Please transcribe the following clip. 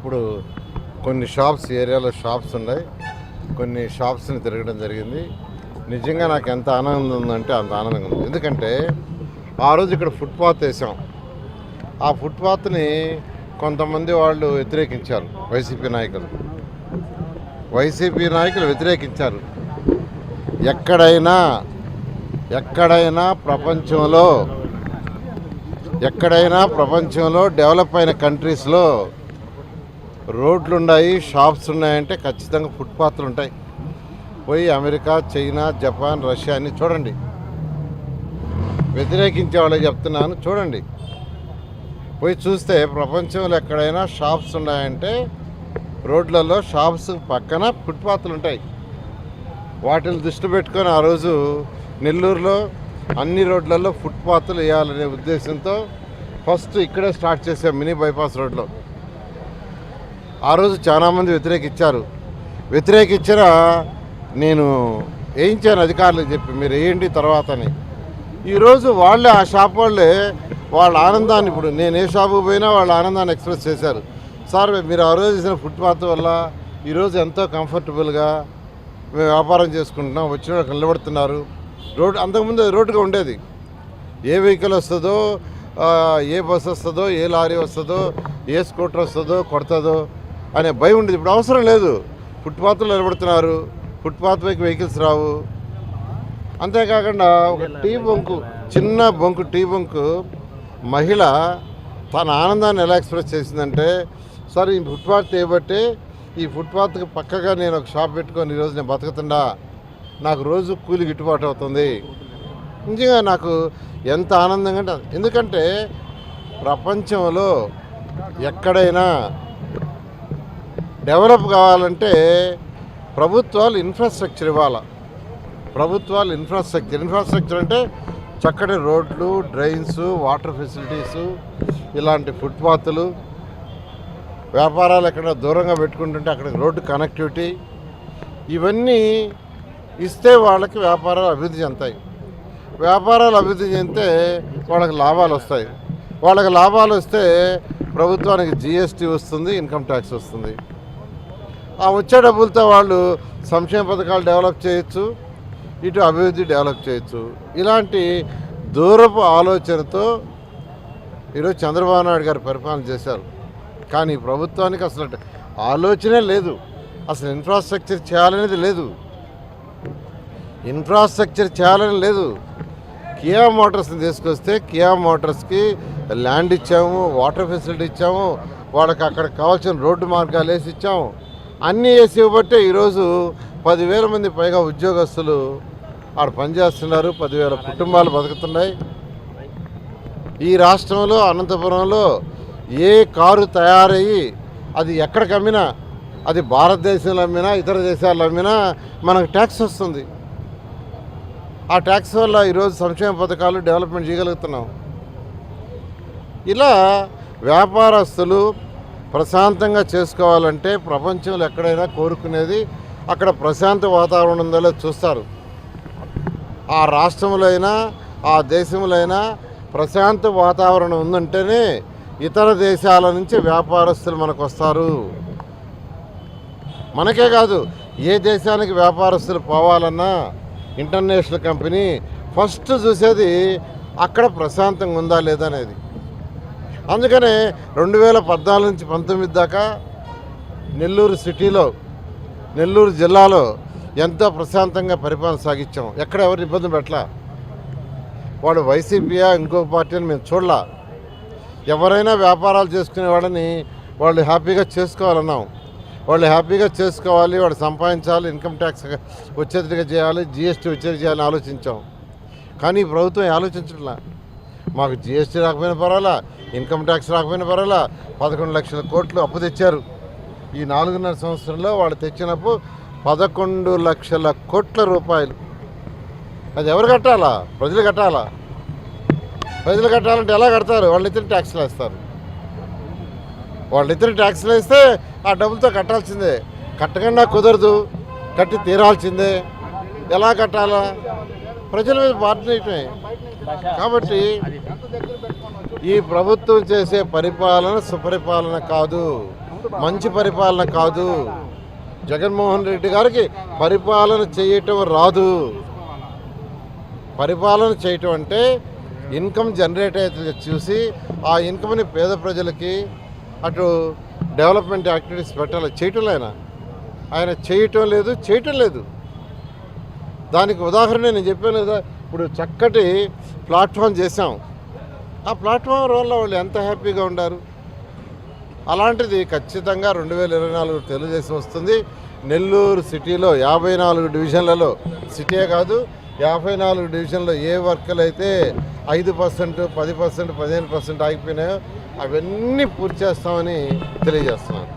ఇప్పుడు కొన్ని షాప్స్ ఏరియాలో షాప్స్ ఉన్నాయి. కొన్ని షాప్స్ని తిరగడం జరిగింది. నిజంగా నాకు ఎంత ఆనందం ఉందంటే అంత ఆనందంగా ఉంది. ఎందుకంటే ఆ రోజు ఇక్కడ ఫుట్పాత్ వేసాం. ఆ ఫుట్పాత్ని కొంతమంది వాళ్ళు వ్యతిరేకించారు. వైసీపీ నాయకులు వ్యతిరేకించారు. ఎక్కడైనా ప్రపంచంలో డెవలప్ అయిన కంట్రీస్లో రోడ్లు ఉన్నాయి, షాప్స్ ఉన్నాయంటే ఖచ్చితంగా ఫుట్పాత్లు ఉంటాయి. పోయి అమెరికా, చైనా, జపాన్, రష్యా అన్ని చూడండి. వ్యతిరేకించే వాళ్ళకి చెప్తున్నాను, చూడండి. పోయి చూస్తే ప్రపంచంలో ఎక్కడైనా షాప్స్ ఉన్నాయంటే రోడ్లలో షాప్స్ పక్కన ఫుట్పాత్లు ఉంటాయి. వాటిని దృష్టి పెట్టుకొని ఆ రోజు నెల్లూరులో అన్ని రోడ్లలో ఫుట్పాత్లు వేయాలనే ఉద్దేశంతో ఫస్ట్ ఇక్కడే స్టార్ట్ చేసాం, మినీ బైపాస్ రోడ్లో. ఆ రోజు చాలామంది వ్యతిరేకించిన నేను వేయించాను అధికారులకు చెప్పి, మీరు వేయండి తర్వాత అని. ఈరోజు వాళ్ళే, ఆ షాప్ వాళ్ళే వాళ్ళ ఆనందాన్ని, ఇప్పుడు నేను ఏ షాపుకి పోయినా వాళ్ళ ఆనందాన్ని ఎక్స్ప్రెస్ చేశారు. సార్, మీరు ఆ రోజు చేసిన ఫుట్పాత్ వల్ల ఈరోజు ఎంతో కంఫర్టబుల్గా మేము వ్యాపారం చేసుకుంటున్నాం, వచ్చిన వాళ్ళు నిలబడుతున్నారు. రోడ్డు అంతకుముందు రోడ్డుగా ఉండేది. ఏ వెహికల్ వస్తుందో, ఏ బస్సు వస్తుందో, ఏ లారీ వస్తుందో, ఏ స్కూటర్ వస్తుందో, కొడుతుందో అనే భయం ఉండేది. ఇప్పుడు అవసరం లేదు. ఫుట్పాత్లో నిలబడుతున్నారు, ఫుట్పాత్ పైకి వెహికల్స్ రావు. అంతేకాకుండా ఒక చిన్న టీ బంకు మహిళ తన ఆనందాన్ని ఎలా ఎక్స్ప్రెస్ చేసిందంటే, సార్ ఈ ఫుట్పాత్ చేయబట్టి ఈ ఫుట్పాత్కి పక్కగా నేను ఒక షాప్ పెట్టుకొని ఈరోజు నేను బతుకుతుండా, నాకు రోజు కూలి గిట్టుబాటు అవుతుంది. నిజంగా నాకు ఎంత ఆనందంగా అంటే, ఎందుకంటే ప్రపంచంలో ఎక్కడైనా డెవలప్ కావాలంటే ప్రభుత్వాలు ఇన్ఫ్రాస్ట్రక్చర్ ఇవ్వాలి. ఇన్ఫ్రాస్ట్రక్చర్ అంటే చక్కటి రోడ్లు, డ్రైన్స్, వాటర్ ఫెసిలిటీసు, ఇలాంటి ఫుట్పాత్లు, వ్యాపారాలు ఎక్కడ దూరంగా పెట్టుకుంటుంటే అక్కడ రోడ్డు కనెక్టివిటీ, ఇవన్నీ ఇస్తే వాళ్ళకి వ్యాపారాలు అభివృద్ధి చెందుతాయి. వ్యాపారాలు అభివృద్ధి చెందితే వాళ్ళకి లాభాలు వస్తాయి. వాళ్ళకి లాభాలు వస్తే ప్రభుత్వానికి జిఎస్టీ వస్తుంది, ఇన్కమ్ ట్యాక్స్ వస్తుంది. ఆ వచ్చే డబ్బులతో వాళ్ళు సంక్షేమ పథకాలు డెవలప్ చేయొచ్చు, ఇటు అభివృద్ధి డెవలప్ చేయొచ్చు. ఇలాంటి దూరపు ఆలోచనతో ఈరోజు చంద్రబాబు నాయుడు గారు పరిపాలన చేశారు. కానీ ప్రభుత్వానికి అసలు ఆలోచనే లేదు. అసలు ఇన్ఫ్రాస్ట్రక్చర్ చేయాలనేది లేదు. కియా మోటార్స్ని తీసుకొస్తే కియా మోటార్స్కి ల్యాండ్ ఇచ్చాము, వాటర్ ఫెసిలిటీ ఇచ్చాము, వాళ్ళకి అక్కడ కావాల్సిన రోడ్డు మార్గాలు వేసి ఇచ్చాము. అన్నీ వేసి ఇవ్వబట్టే ఈరోజు 10,000 మంది పైగా ఉద్యోగస్తులు ఆడ పనిచేస్తున్నారు. 10,000 కుటుంబాలు బతుకుతున్నాయి. ఈ రాష్ట్రంలో అనంతపురంలో ఏ కారు తయారయ్యి అది ఎక్కడికి అమ్మినా, అది భారతదేశంలో అమ్మినా, ఇతర దేశాల్లో అమ్మినా మనకు ట్యాక్స్ వస్తుంది. ఆ ట్యాక్స్ వల్ల ఈరోజు సంక్షేమ పథకాలు డెవలప్మెంట్ చేయగలుగుతున్నాం. ఇలా వ్యాపారస్తులు ప్రశాంతంగా చేసుకోవాలంటే ప్రపంచంలో ఎక్కడైనా కోరుకునేది అక్కడ ప్రశాంత వాతావరణం ఉందో చూస్తారు. ఆ రాష్ట్రంలో అయినా ఆ దేశంలో అయినా ప్రశాంత వాతావరణం ఉందంటేనే ఇతర దేశాల నుంచి వ్యాపారస్తులు మనకు వస్తారు. మనకే కాదు, ఏ దేశానికి వ్యాపారస్తులు పోవాలన్నా ఇంటర్నేషనల్ కంపెనీ ఫస్ట్ చూసేది అక్కడ ప్రశాంతంగా ఉందా లేదా అనేది. అందుకనే 2014 నుంచి 19 దాకా నెల్లూరు జిల్లాలో ఎంతో ప్రశాంతంగా పరిపాలన సాగించాం. ఎక్కడ ఎవరు ఇబ్బంది పెట్టలా. వాడు వైసీపీయా ఇంకొక పార్టీ అని మేము చూడలా. ఎవరైనా వ్యాపారాలు చేసుకునే వాళ్ళని వాళ్ళు హ్యాపీగా చేసుకోవాలన్నాం. వాళ్ళు హ్యాపీగా చేసుకోవాలి, వాళ్ళు సంపాదించాలి, ఇన్కమ్ ట్యాక్స్ వచ్చేట్టుగా చేయాలి, జిఎస్టీ వచ్చేది చేయాలని ఆలోచించాం. కానీ ఈ ప్రభుత్వం ఆలోచించట్లా. మాకు జిఎస్టీ రాకపోయినా పర్వాలా, ఇన్కమ్ ట్యాక్స్ రాకపోయినా పర్వాలా, 11 లక్షల కోట్లు అప్పు తెచ్చారు. ఈ 4.5 సంవత్సరంలో వాళ్ళు తెచ్చినప్పుడు 11 లక్షల కోట్ల రూపాయలు. అది ఎవరు కట్టాలా? ప్రజలు కట్టాలా? ప్రజలు కట్టాలంటే ఎలా కడతారు? వాళ్ళు ఇతర ట్యాక్స్లు వేస్తే ఆ డబ్బులతో కట్టాల్సిందే. కట్టకుండా కుదరదు, కట్టి తీరాల్సిందే. ఎలా కట్టాలా? ప్రజల మీద బాధ్యత. కాబట్టి ఈ ప్రభుత్వం చేసే పరిపాలన సుపరిపాలన కాదు. మంచి పరిపాలన కాదు. జగన్మోహన్ రెడ్డి గారికి పరిపాలన చేయటం రాదు. పరిపాలన చేయటం అంటే ఇన్కమ్ జనరేట్ అయితే చూసి ఆ ఇన్కమ్ని పేద ప్రజలకి అటు డెవలప్మెంట్ యాక్టివిటీస్ పెట్టాలి. ఆయన చేయటం లేదు. దానికి ఉదాహరణ నేను చెప్పాను కదా, ఇప్పుడు చక్కటి ప్లాట్ఫామ్ చేశాం. ఆ ప్లాట్ఫామ్ వల్ల వాళ్ళు ఎంత హ్యాపీగా ఉండారు. అలాంటిది ఖచ్చితంగా 2024 తెలుగుదేశం వస్తుంది. నెల్లూరు సిటీలో 54 డివిజన్లలో, సిటీయే కాదు 54 డివిజన్లో ఏ వర్కులు అయితే 5%, 10%, 15% ఆగిపోయినాయో అవన్నీ పూర్తి చేస్తామని తెలియజేస్తున్నాను.